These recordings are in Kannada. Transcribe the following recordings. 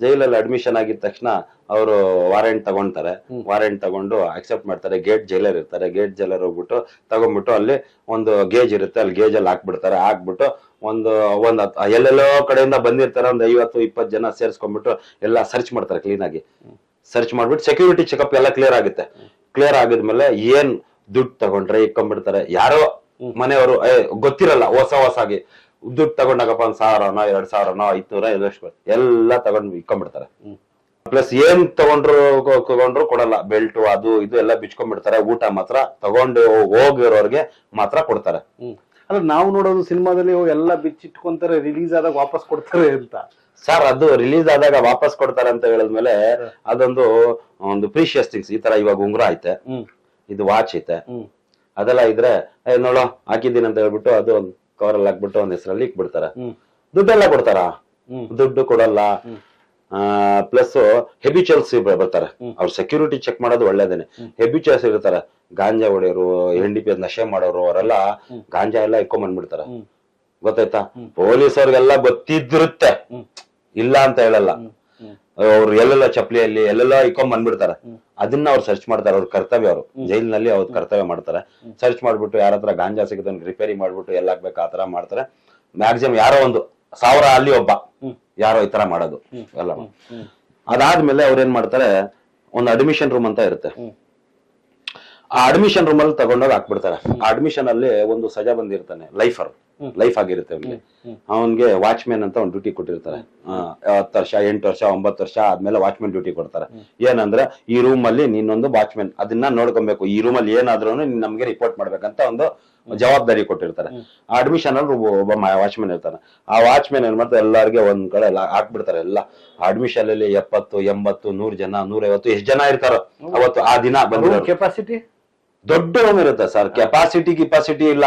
ಜೈಲಲ್ಲಿ ಅಡ್ಮಿಷನ್ ಆಗಿದ ತಕ್ಷಣ ಅವರು ವಾರೆಂಟ್ ತಗೊಂತಾರೆ. ವಾರೆಂಟ್ ತಗೊಂಡು ಅಕ್ಸೆಪ್ಟ್ ಮಾಡ್ತಾರೆ. ಗೇಟ್ ಜೈಲರ್ ಇರ್ತಾರೆ. ಗೇಟ್ ಜೈಲರ್ ಹೋಗ್ಬಿಟ್ಟು ತಗೊಂಡ್ಬಿಟ್ಟು ಅಲ್ಲಿ ಒಂದು ಗೇಜ್ ಇರುತ್ತೆ, ಅಲ್ಲಿ ಗೇಜ್ ಅಲ್ಲಿ ಹಾಕ್ಬಿಡ್ತಾರೆ. ಹಾಕ್ಬಿಟ್ಟು ಒಂದ್ ಎಲ್ಲೆಲ್ಲೋ ಕಡೆಯಿಂದ ಬಂದಿರ್ತಾರೆ, ಒಂದು 50-20 ಜನ ಸೇರ್ಸ್ಕೊಂಡ್ಬಿಟ್ಟು ಎಲ್ಲ ಸರ್ಚ್ ಮಾಡ್ತಾರೆ. ಕ್ಲೀನ್ ಆಗಿ ಸರ್ಚ್ ಮಾಡ್ಬಿಟ್ಟು ಸೆಕ್ಯೂರಿಟಿ ಚೆಕಪ್ ಎಲ್ಲ ಕ್ಲಿಯರ್ ಆಗುತ್ತೆ. ಕ್ಲಿಯರ್ ಆಗಿದ್ಮೇಲೆ ಏನ್ ದುಡ್ಡು ತಗೊಂಡ್ರೆ ಇಕ್ಕೊಂಡ್ಬಿಡ್ತಾರೆ. ಯಾರೋ ಮನೆಯವರು ಗೊತ್ತಿರಲ್ಲ, ಹೊಸಾಗಿ ದುಡ್ಡು ತಗೊಂಡಾಗಪ್ಪ 1,000ನೋ 2,000ನೋ 500 ಎಲ್ಲ ತಗೊಂಡು ಇಕ್ಕೊಂಡ್ಬಿಡ್ತಾರೆ. ಪ್ಲಸ್ ಏನ್ ತಗೊಂಡ್ರು ಕೊಡಲ್ಲ. ಬೆಲ್ಟ್ ಅದು ಇದು ಎಲ್ಲ ಬಿಚ್ಕೊಂಡ್ಬಿಡ್ತಾರೆ. ಊಟ ಮಾತ್ರ ತಗೊಂಡು ಹೋಗಿರೋರ್ಗೆ ಮಾತ್ರ ಕೊಡ್ತಾರೆ. ಅಲ್ಲ, ನಾವು ನೋಡೋದು ಸಿನಿಮಾದಲ್ಲಿ ಎಲ್ಲ ಬಿಚ್ಚಿಟ್ಕೊಂತಾರೆ, ರಿಲೀಸ್ ಆದಾಗ ವಾಪಸ್ ಕೊಡ್ತಾರೆ ಅಂತ. ಸರ್, ಅದು ರಿಲೀಸ್ ಆದಾಗ ವಾಪಸ್ ಕೊಡ್ತಾರೆ ಅಂತ ಹೇಳಿದ್ಮೇಲೆ ಒಂದು ಪ್ರೀಶಿಯಸ್ ಥಿಂಗ್ಸ್. ಈ ತರ ಇವಾಗ ಉಂಗುರ ಐತೆ, ಇದು ವಾಚ್ ಐತೆ, ಅದೆಲ್ಲ ಇದ್ರೆ ನೋಡೋ ಹಾಕಿದ್ದೀನಿ ಅಂತ ಹೇಳ್ಬಿಟ್ಟು ಅದು ಒಂದು ಕವರಲ್ಲಿ ಹಾಕ್ಬಿಟ್ಟು ಒಂದ್ ಹೆಸರಲ್ಲಿ ಇಕ್ಬಿಡ್ತಾರೆ. ದುಡ್ಡೆಲ್ಲ ಕೊಡ್ತಾರ? ದುಡ್ಡು ಕೊಡಲ್ಲ. ಪ್ಲಸ್ ಹೆಬಿಚುವಲ್ಸ್ ಬರ್ತಾರೆ. ಅವ್ರು ಸೆಕ್ಯೂರಿಟಿ ಚೆಕ್ ಮಾಡೋದು ಒಳ್ಳೇದೇನೆ. ಹೆಬಿಚುವಲ್ಸ್ ಇರ್ತಾರೆ, ಗಾಂಜಾ ಹೊಡೆಯೋರು, NDP ನಶೆ ಮಾಡೋರು, ಅವರೆಲ್ಲ ಗಾಂಜಾ ಎಲ್ಲ ಇಕ್ಕೊಂಡ್ ಬಂದ್ಬಿಡ್ತಾರೆ. ಗೊತ್ತಾಯ್ತಾ? ಪೊಲೀಸ್ ಅವ್ರಿಗೆಲ್ಲ ಗೊತ್ತಿದ್ದಿರುತ್ತೆ, ಇಲ್ಲ ಅಂತ ಹೇಳಲ್ಲ. ಅವ್ರು ಎಲ್ಲೆಲ್ಲ ಚಪ್ಲಿಯಲ್ಲಿ ಎಲ್ಲೆಲ್ಲ ಇಕ್ಕೊಂಡ್ ಬಂದ್ಬಿಡ್ತಾರೆ. ಅದನ್ನ ಅವ್ರು ಸರ್ಚ್ ಮಾಡ್ತಾರೆ. ಅವ್ರ ಕರ್ತವ್ಯ, ಅವರು ಜೈಲಿನಲ್ಲಿ ಅವ್ರ ಕರ್ತವ್ಯ ಮಾಡ್ತಾರೆ. ಸರ್ಚ್ ಮಾಡ್ಬಿಟ್ಟು ಯಾರ ಹತ್ರ ಗಾಂಜಾ ಸಿಗುತ್ತೆ ರಿಪೇರಿ ಮಾಡ್ಬಿಟ್ಟು ಎಲ್ಲ ಹಾಕ್ಬೇಕು, ಆತರ ಮಾಡ್ತಾರೆ. ಮ್ಯಾಕ್ಸಿಮಮ್ ಯಾರೋ 1,000 ಅಲ್ಲಿ ಒಬ್ಬ ಯಾರೋ ಈ ತರ ಮಾಡೋದು ಎಲ್ಲ. ಅದಾದ್ಮೇಲೆ ಅವ್ರೇನ್ ಮಾಡ್ತಾರೆ, ಒಂದು ಅಡ್ಮಿಷನ್ ರೂಮ್ ಅಂತ ಇರುತ್ತೆ. ಆ ಅಡ್ಮಿಷನ್ ರೂಮ್ ಅಲ್ಲಿ ತಗೊಂಡೋಗಿ ಹಾಕ್ಬಿಡ್ತಾರೆ. ಆ ಅಡ್ಮಿಷನ್ ಅಲ್ಲಿ ಒಂದು ಸಜಾ ಬಂದಿರ್ತಾನೆ, ಲೈಫ್ ಆಗಿರುತ್ತೆ ಅವ್ನಿಗೆ. ಅವನ್ಗೆ ವಾಚ್ಮೆನ್ ಅಂತ ಒಂದು ಡ್ಯೂಟಿ ಕೊಟ್ಟಿರ್ತಾರೆ. 10 ವರ್ಷ 8 ವರ್ಷ 9 ವರ್ಷ ಆದ್ಮೇಲೆ ವಾಚ್ಮೆನ್ ಡ್ಯೂಟಿ ಕೊಡ್ತಾರೆ. ಏನಂದ್ರೆ ಈ ರೂಮ್ ಅಲ್ಲಿ ನೀನೊಂದು ವಾಚ್ಮೆನ್, ಅದನ್ನ ನೋಡ್ಕೊಬೇಕು. ಈ ರೂಮ್ ಅಲ್ಲಿ ಏನಾದ್ರೂ ನೀನ್ ನಮ್ಗೆ ರಿಪೋರ್ಟ್ ಮಾಡ್ಬೇಕಂತ ಒಂದು ಜವಾಬ್ದಾರಿ ಕೊಟ್ಟಿರ್ತಾರೆ. ಆ ಅಡ್ಮಿಷನ್ ಅಲ್ಲಿ ಒಬ್ಬ ವಾಚ್ಮೆನ್ ಇರ್ತಾನೆ. ಆ ವಾಚ್ಮೆನ್ ಏನ್ ಮಾಡ್ತಾರೆ, ಎಲ್ಲಾರ್ಗೆ ಒಂದ್ ಕಡೆ ಹಾಕ್ಬಿಡ್ತಾರೆ. ಎಲ್ಲ ಅಡ್ಮಿಷನ್ ಅಲ್ಲಿ 70, 80, 100 ಜನ, 150 ಎಷ್ಟು ಜನ ಇರ್ತಾರೋ ಅವತ್ತು ಆ ದಿನ ಬಂದಿರೋ ಕೆಪಾಸಿಟಿ ದೊಡ್ಡ ರೂಮ್ ಇರುತ್ತೆ ಸರ್. ಕೆಪಾಸಿಟಿ ಇಲ್ಲ,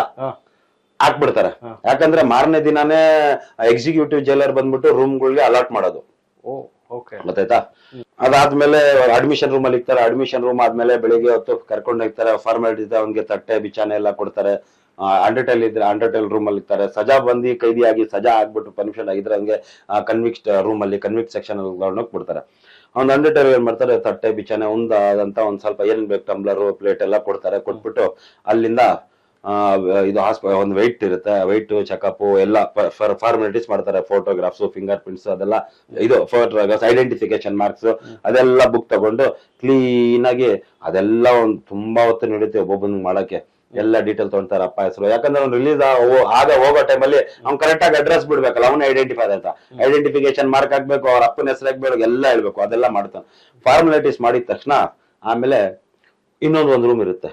ಹಾಕ್ಬಿಡ್ತಾರೆ. ಯಾಕಂದ್ರೆ ಮಾರನೇ ದಿನಾನೇ ಎಕ್ಸಿಕ್ಯೂಟಿವ್ ಜೈಲರ್ ಬಂದ್ಬಿಟ್ಟು ರೂಮ್ಗಳಿಗೆ ಅಲಾಟ್ ಮಾಡೋದು. ಗೊತ್ತಾಯ್ತಾ? ಅದಾದ್ಮೇಲೆ ಅಡ್ಮಿಷನ್ ರೂಮ್ ಅಲ್ಲಿ ಇರ್ತಾರೆ. ಅಡ್ಮಿಷನ್ ರೂಮ್ ಆದ್ಮೇಲೆ ಬೆಳಿಗ್ಗೆ ಹೊತ್ತು ಕರ್ಕೊಂಡು ಹೋಗ್ತಾರೆ. ಫಾರ್ಮಾಲಿಟಿ ಅವ್ನಿಗೆ ತಟ್ಟೆ ಬಿಚಾನೆ ಎಲ್ಲ ಕೊಡ್ತಾರೆ. ಅಂಡರ್ಟೈಲ್ ಇದ್ರೆ ಅಂಡರ್ಟೈಲ್ ರೂಮ್ ಅಲ್ಲಿ ಇರ್ತಾರೆ. ಸಜಾ ಬಂದಿ ಕೈದಿಯಾಗಿ ಸಜಾ ಆಗ್ಬಿಟ್ಟು ಪರ್ಮಿಷನ್ ಆಗಿದ್ರೆ ಅವ್ನಿಗೆ ಕನ್ವಿಕ್ಟ್ ರೂಮ್ ಅಲ್ಲಿ ಕನ್ವಿಕ್ಟ್ ಸೆಕ್ಷನ್ ಬಿಡ್ತಾರೆ. ಅವ್ನ್ ಅಂಡರ್ಟೈಲ್ ಏನ್ ಮಾಡ್ತಾರೆ, ತಟ್ಟೆ ಬಿಚಾನೆ ಅದಂತ ಒಂದ್ ಸ್ವಲ್ಪ ಏನ್ ಬೇಕು ಟಂಬ್ಲರ್ ಪ್ಲೇಟ್ ಎಲ್ಲ ಕೊಡ್ತಾರೆ. ಕೊಟ್ಬಿಟ್ಟು ಅಲ್ಲಿಂದ ಇದು ಒಂದು ವೆಯ್ಟ್ ಇರುತ್ತೆ, ವೆಯ್ಟ್ ಚೆಕಪ್ ಎಲ್ಲ ಫಾರ್ಮಾಲಿಟೀಸ್ ಮಾಡ್ತಾರೆ. ಫೋಟೋಗ್ರಾಫ್ಸ್, ಫಿಂಗರ್ ಪ್ರಿಂಟ್ಸ್, ಅದೆಲ್ಲ ಇದು ಫೋಟೋಗ್ರಾಫ್ಸ್, ಐಡೆಂಟಿಫಿಕೇಶನ್ ಮಾರ್ಕ್ಸ್ ಅದೆಲ್ಲ ಬುಕ್ ತಗೊಂಡು ಕ್ಲೀನ್ ಆಗಿ ಅದೆಲ್ಲ ಒಂದು ತುಂಬಾ ಹೊತ್ತು ನಡೆಯುತ್ತೆ ಒಬ್ಬೊಬ್ಬನಿಗೆ ಮಾಡಕ್ಕೆ. ಎಲ್ಲ ಡೀಟೇಲ್ ತಗೊಂತಾರೆ, ಅಪ್ಪ ಹೆಸರು. ಯಾಕಂದ್ರೆ ಅವ್ನು ರಿಲೀಸ್ ಹೋಗೋ ಟೈಮಲ್ಲಿ ಅವ್ನು ಕರೆಕ್ಟ್ ಆಗಿ ಅಡ್ರೆಸ್ ಬಿಡ್ಬೇಕಲ್ಲ, ಅವನು ಐಡೆಂಟಿಫೈ ಅಂತ ಐಡೆಂಟಿಫಿಕೇಶನ್ ಮಾರ್ಕ್ ಹಾಕ್ಬೇಕು, ಅವ್ರ ಅಪ್ಪನ ಹೆಸರು ಹಾಕ್ಬೇಕು, ಎಲ್ಲ ಹೇಳ್ಬೇಕು. ಅದೆಲ್ಲ ಮಾಡ್ತಾನೆ. ಫಾರ್ಮಾಲಿಟೀಸ್ ಮಾಡಿದ ತಕ್ಷಣ ಆಮೇಲೆ ಒಂದು ರೂಮ್ ಇರುತ್ತೆ,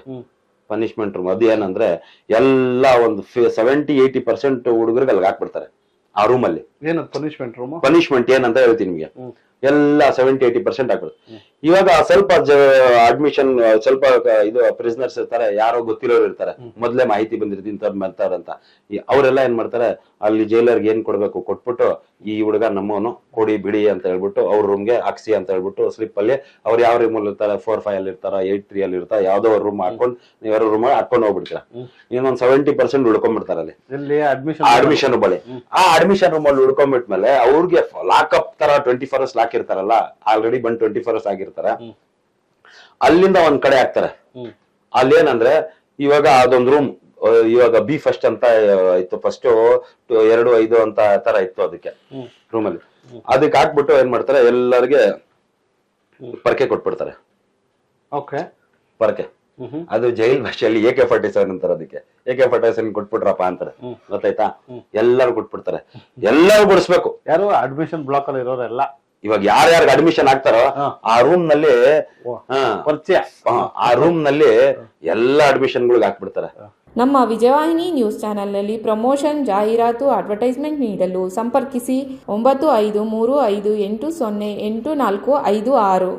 ಪನಿಷ್ಮೆಂಟ್ ರೂಮ್. ಅದು ಏನಂದ್ರೆ ಎಲ್ಲ ಒಂದು 70-80% ಹುಡುಗರಿಗೆ ಅಲ್ಲಿಗೆ ಹಾಕ್ಬಿಡ್ತಾರೆ ಆ ರೂಮ್ ಅಲ್ಲಿ. ಪನಿಷ್ಮೆಂಟ್ ಏನಂತ ಹೇಳ್ತೀನಿ ನಿಮ್ಗೆ. ಎಲ್ಲ 70-80% ಹಾಕ್ಬಿಡುತ್ತೆ. ಇವಾಗ ಸ್ವಲ್ಪ ಅಡ್ಮಿಷನ್ ಸ್ವಲ್ಪ ಇದು ಪ್ರಿಸನರ್ಸ್ ಇರ್ತಾರೆ, ಯಾರೋ ಗೊತ್ತಿರೋರು ಇರ್ತಾರೆ, ಮೊದ್ಲೇ ಮಾಹಿತಿ ಬಂದಿರ್ತಾರೆ ಅಂತ. ಅವರೆಲ್ಲ ಏನ್ ಮಾಡ್ತಾರೆ, ಅಲ್ಲಿ ಜೈಲರ್ಗೆ ಏನ್ ಕೊಡ್ಬೇಕು ಕೊಟ್ಬಿಟ್ಟು, ಈ ಹುಡುಗ ನಮ್ಮವನು ಕೊಡಿ ಬಿಡಿ ಅಂತ ಹೇಳ್ಬಿಟ್ಟು ಅವ್ರ ರೂಮ್ಗೆ ಹಾಕ್ಸಿ ಅಂತ ಹೇಳ್ಬಿಟ್ಟು ಸ್ಲಿಪ್ ಅಲ್ಲಿ ಅವ್ರು ಯಾವ ರೂಮ್ ಅಲ್ಲಿ ಇರ್ತಾರೆ, 4-5 ಅಲ್ಲಿ ಇರ್ತಾರ, 8-3 ಅಲ್ಲಿ ಇರ್ತಾರೆ, ಯಾವ್ದೋ ರೂಮ್ ಹಾಕೊಂಡು ನೀವ್ ರೂಮ್ ಹಾಕೊಂಡು ಹೋಗ್ಬಿಡ್ತೀರಾ. ಇನ್ನೊಂದ್ 70% ಉಳ್ಕೊಂಡ್ಬಿಡ್ತಾರೆ ಅಲ್ಲಿ ಅಡ್ಮಿಷನ್ ರೂಮ್ ಅಲ್ಲಿ. ಆ ಅಡ್ಮಿಷನ್ ರೂಮ್ ಅಲ್ಲಿ ಉಳ್ಕೊಂಡ್ಬಿಟ್ಮೇಲೆ ಅವ್ರಿಗೆ ಲಾಕಪ್ ತರ 24 hours ಲಾಕ್ ಇರ್ತಾರಲ್ಲ, ಆಲ್ರೆಡಿ ಬಂದ್ 24 hours ಆಗಿರ್ತಾರೆ. ಅಲ್ಲಿಂದ ಒಂದ್ ಕಡೆ ಹಾಕ್ತಾರೆ. ಅಲ್ಲೇನಂದ್ರೆ ಇವಾಗ ಅದೊಂದ್ ರೂಮ್, ಇವಾಗ B ಫಸ್ಟ್ ಅಂತ ಇತ್ತು, ಫಸ್ಟ್ 2-5 ಅಂತ ತರ ಇತ್ತು ಅದಕ್ಕೆ ರೂಮ್ ಅಲ್ಲಿ. ಅದಕ್ಕೆ ಹಾಕ್ಬಿಟ್ಟು ಏನ್ ಮಾಡ್ತಾರೆ, ಎಲ್ಲರಿಗೆ ಪರ್ಕೆ ಕೊಟ್ಬಿಡ್ತಾರೆ. ಪರ್ಕೆ ಅದು ಜೈಲ್ ಭಾಷೆಯಲ್ಲಿ AK-47 ಅಂತಾರೆ. ಅದಕ್ಕೆ AK-47 ಕೊಟ್ಬಿಟ್ರಪ್ಪ ಅಂತಾರೆ. ಗೊತ್ತಾಯ್ತಾ? ಎಲ್ಲರೂ ಕೊಟ್ಬಿಡ್ತಾರೆ. ಎಲ್ಲರೂ ಬಿಡಿಸ್ಬೇಕು. ಯಾರು ಅಡ್ಮಿಷನ್ ಬ್ಲಾಕ್ ಅಲ್ಲಿ ಇರೋರೆಲ್ಲ ಇವಾಗ ಯಾರ್ಯಾರಿಗೆ ಅಡ್ಮಿಷನ್ ಆಗ್ತಾರೋ ಆ ರೂಮ್ ನಲ್ಲಿ ಎಲ್ಲ ಅಡ್ಮಿಷನ್ಗಳಿಗೆ ಹಾಕ್ಬಿಡ್ತಾರೆ. ನಮ್ಮ ವಿಜಯವಾಹಿನಿ ನ್ಯೂಸ್ ಚಾನೆಲ್ನಲ್ಲಿ ಪ್ರಮೋಷನ್, ಜಾಹೀರಾತು, ಅಡ್ವರ್ಟೈಸ್ಮೆಂಟ್ ನೀಡಲು ಸಂಪರ್ಕಿಸಿ 9535808456.